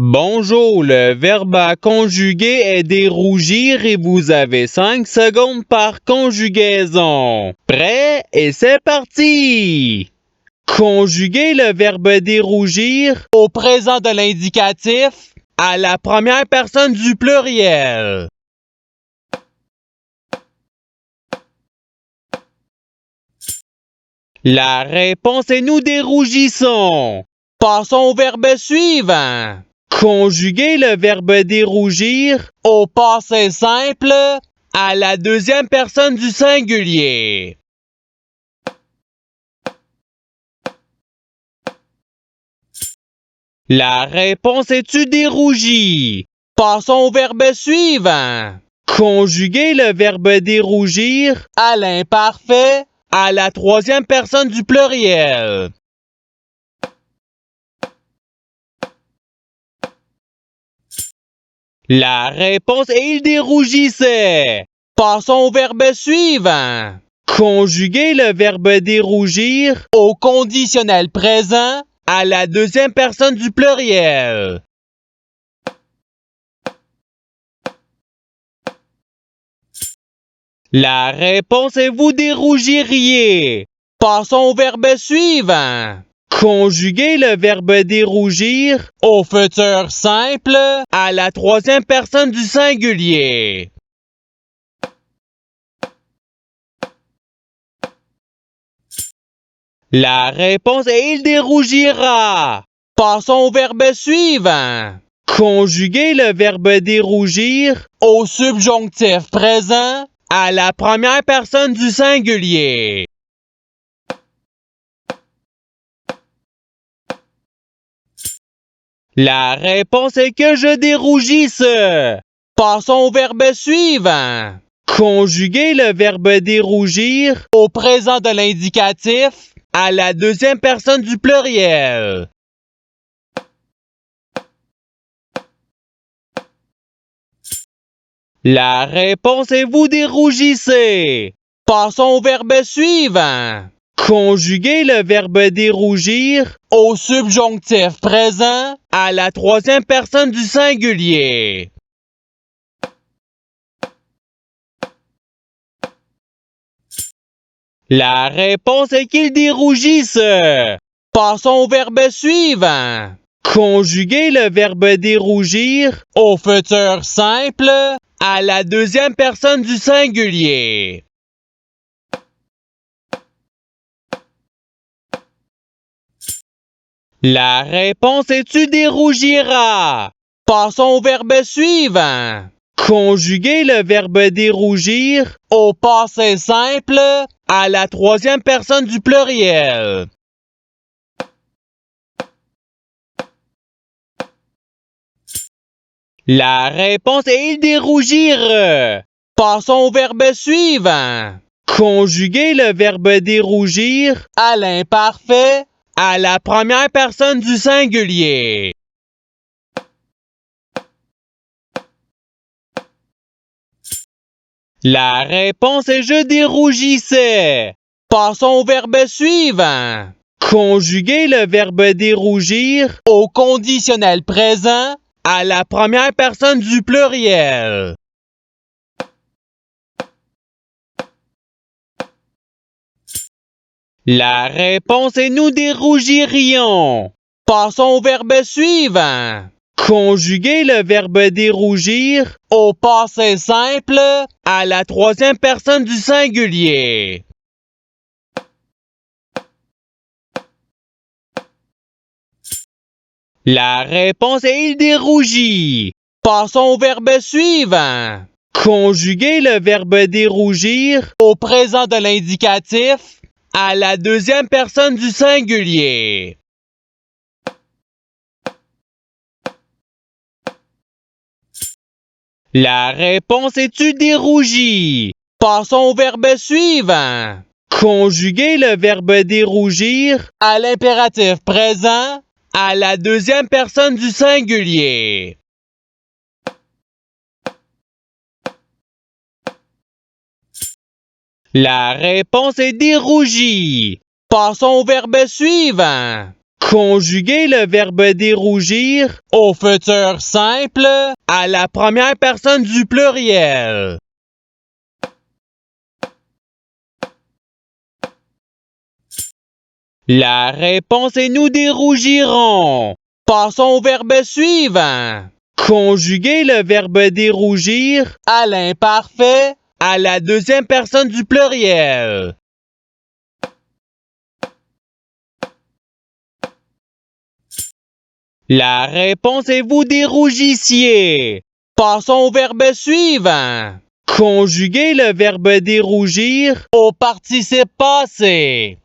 Bonjour, le verbe à conjuguer est dérougir et vous avez 5 secondes par conjugaison. Prêt et c'est parti! Conjuguez le verbe dérougir au présent de l'indicatif à la première personne du pluriel. La réponse est nous dérougissons. Passons au verbe suivant. Conjuguez le verbe dérougir au passé simple à la deuxième personne du singulier. La réponse est tu dérougis. Passons au verbe suivant. Conjuguez le verbe dérougir à l'imparfait à la troisième personne du pluriel. La réponse est il dérougissait. Passons au verbe suivant. Conjuguez le verbe dérougir au conditionnel présent à la deuxième personne du pluriel. La réponse est vous dérougiriez. Passons au verbe suivant. Conjuguez le verbe dérougir au futur simple à la troisième personne du singulier. La réponse est il dérougira. Passons au verbe suivant. Conjuguez le verbe dérougir au subjonctif présent à la première personne du singulier. La réponse est que je dérougisse. Passons au verbe suivant. Conjuguez le verbe dérougir au présent de l'indicatif à la deuxième personne du pluriel. La réponse est vous dérougissez. Passons au verbe suivant. Conjuguez le verbe dérougir au subjonctif présent à la troisième personne du singulier. La réponse est qu'il dérougisse. Passons au verbe suivant. Conjuguez le verbe dérougir au futur simple à la deuxième personne du singulier. La réponse est tu dérougiras. Passons au verbe suivant. Conjuguez le verbe dérougir au passé simple à la troisième personne du pluriel. La réponse est il dérougir. Passons au verbe suivant. Conjuguez le verbe dérougir à l'imparfait à la première personne du singulier. La réponse est je dérougissais. Passons au verbe suivant. Conjuguez le verbe dérougir au conditionnel présent à la première personne du pluriel. La réponse est nous dérougirions. Passons au verbe suivant. Conjuguez le verbe dérougir au passé simple à la troisième personne du singulier. La réponse est il dérougit. Passons au verbe suivant. Conjuguez le verbe dérougir au présent de l'indicatif à la deuxième personne du singulier. La réponse est tu dérougis. Passons au verbe suivant. Conjuguez le verbe dérougir à l'impératif présent à la deuxième personne du singulier. La réponse est dérougi. Passons au verbe suivant. Conjuguez le verbe dérougir au futur simple à la première personne du pluriel. La réponse est nous dérougirons. Passons au verbe suivant. Conjuguez le verbe dérougir à l'imparfait à la deuxième personne du pluriel. La réponse est vous dérougissiez. Passons au verbe suivant. Conjuguez le verbe dérougir au participe passé.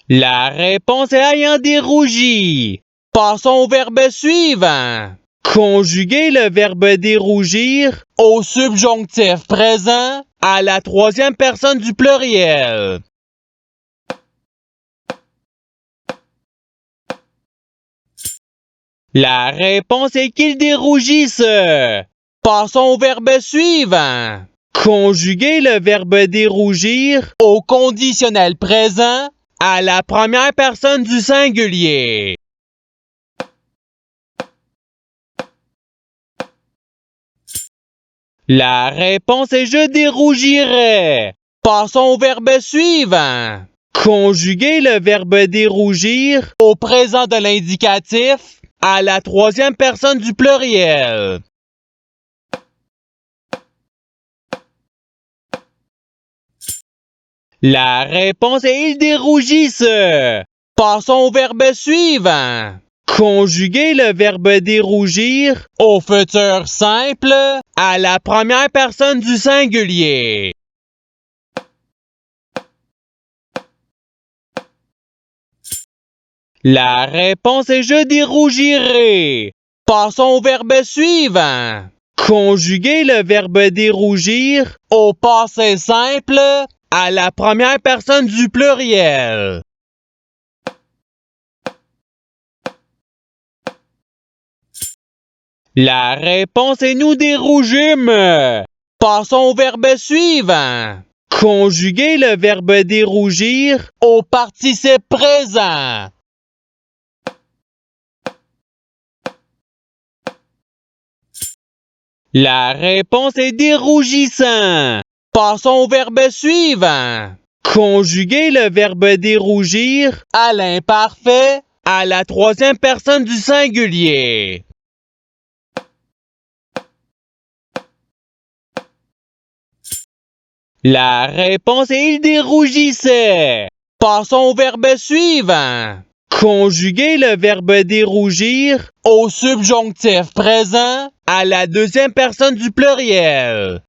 La réponse est ayant dérougi. Passons au verbe suivant. Conjuguez le verbe dérougir au subjonctif présent à la troisième personne du pluriel. La réponse est qu'il dérougisse. Passons au verbe suivant. Conjuguez le verbe dérougir au conditionnel présent à la première personne du singulier. La réponse est je dérougirai. Passons au verbe suivant. Conjuguez le verbe dérougir au présent de l'indicatif à la troisième personne du pluriel. La réponse est il dérougisse. Passons au verbe suivant. Conjuguez le verbe dérougir au futur simple à la première personne du singulier. La réponse est je dérougirai. Passons au verbe suivant. Conjuguez le verbe dérougir au passé simple à la première personne du pluriel. La réponse est nous dérougîmes. Passons au verbe suivant. Conjuguez le verbe dérougir au participe présent. La réponse est dérougissant. Passons au verbe suivant. Conjuguez le verbe dérougir à l'imparfait à la troisième personne du singulier. La réponse est il dérougissait. Passons au verbe suivant. Conjuguez le verbe dérougir au subjonctif présent à la deuxième personne du pluriel.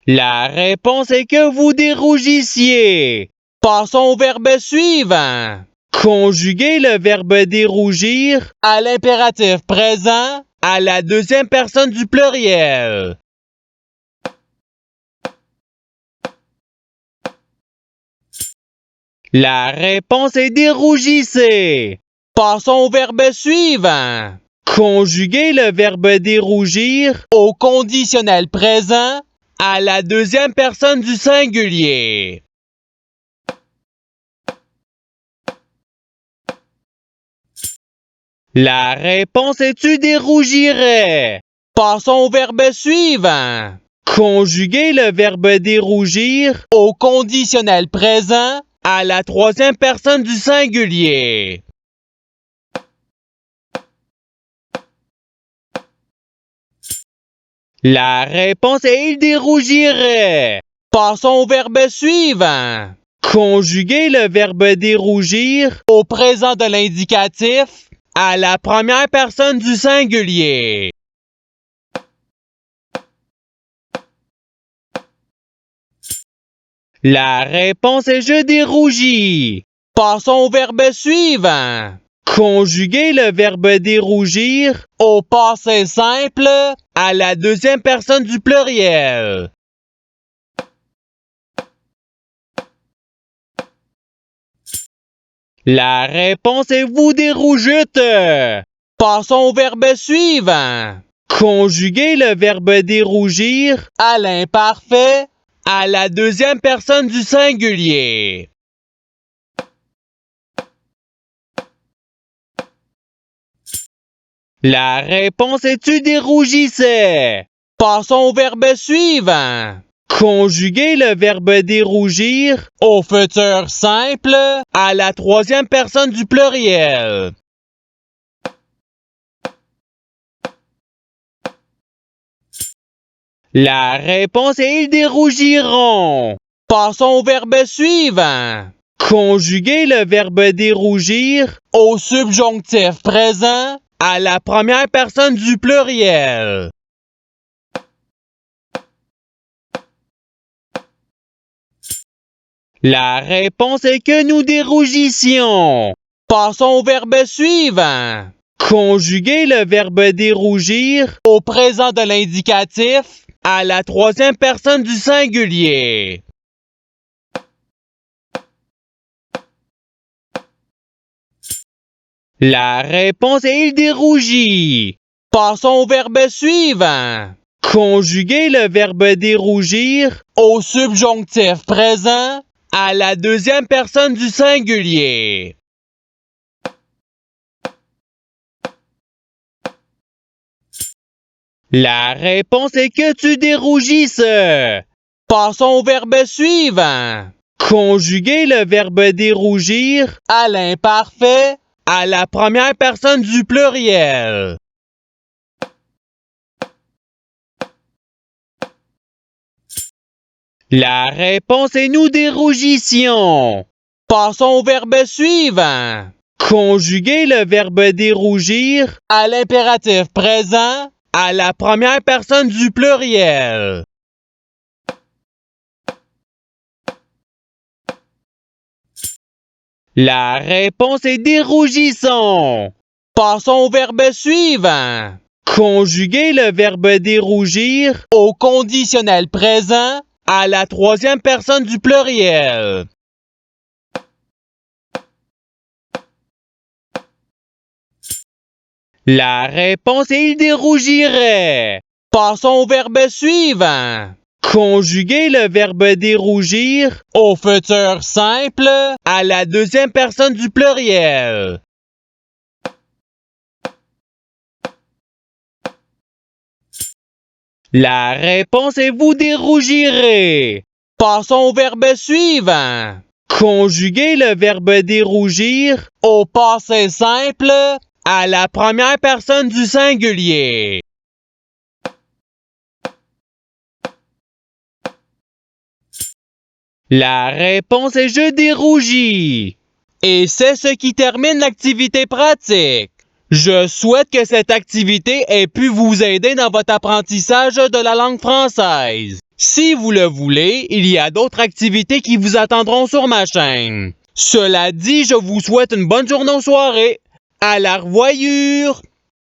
La réponse est que vous dérougissiez. Passons au verbe suivant. Conjuguez le verbe dérougir à l'impératif présent à la deuxième personne du pluriel. La réponse est dérougissez. Passons au verbe suivant. Conjuguez le verbe dérougir au conditionnel présent à la deuxième personne du singulier. La réponse est tu dérougirais. Passons au verbe suivant. Conjuguez le verbe dérougir au conditionnel présent à la troisième personne du singulier. La réponse est il dérougirait. Passons au verbe suivant. Conjuguez le verbe dérougir au présent de l'indicatif à la première personne du singulier. La réponse est je dérougis. Passons au verbe suivant. Conjuguez le verbe dérougir au passé simple à la deuxième personne du pluriel. La réponse est vous dérougite. Passons au verbe suivant. Conjuguez le verbe dérougir à l'imparfait à la deuxième personne du singulier. La réponse est tu dérougissais. Passons au verbe suivant. Conjuguez le verbe dérougir au futur simple à la troisième personne du pluriel. La réponse est ils dérougiront. Passons au verbe suivant. Conjuguez le verbe dérougir au subjonctif présent à la première personne du pluriel. La réponse est que nous dérougissions. Passons au verbe suivant. Conjuguez le verbe dérougir au présent de l'indicatif à la troisième personne du singulier. La réponse est il dérougit. Passons au verbe suivant. Conjuguez le verbe dérougir au subjonctif présent à la deuxième personne du singulier. La réponse est que tu dérougisses. Passons au verbe suivant. Conjuguez le verbe dérougir à l'imparfait à la première personne du pluriel. La réponse est nous dérougissions. Passons au verbe suivant. Conjuguez le verbe dérougir à l'impératif présent à la première personne du pluriel. La réponse est dérougissons. Passons au verbe suivant. Conjuguez le verbe dérougir au conditionnel présent à la troisième personne du pluriel. La réponse est il dérougirait. Passons au verbe suivant. Conjuguez le verbe dérougir au futur simple à la deuxième personne du pluriel. La réponse est vous dérougirez. Passons au verbe suivant. Conjuguez le verbe dérougir au passé simple à la première personne du singulier. La réponse est je dérougis. Et c'est ce qui termine l'activité pratique. Je souhaite que cette activité ait pu vous aider dans votre apprentissage de la langue française. Si vous le voulez, il y a d'autres activités qui vous attendront sur ma chaîne. Cela dit, je vous souhaite une bonne journée ou soirée. À la revoyure!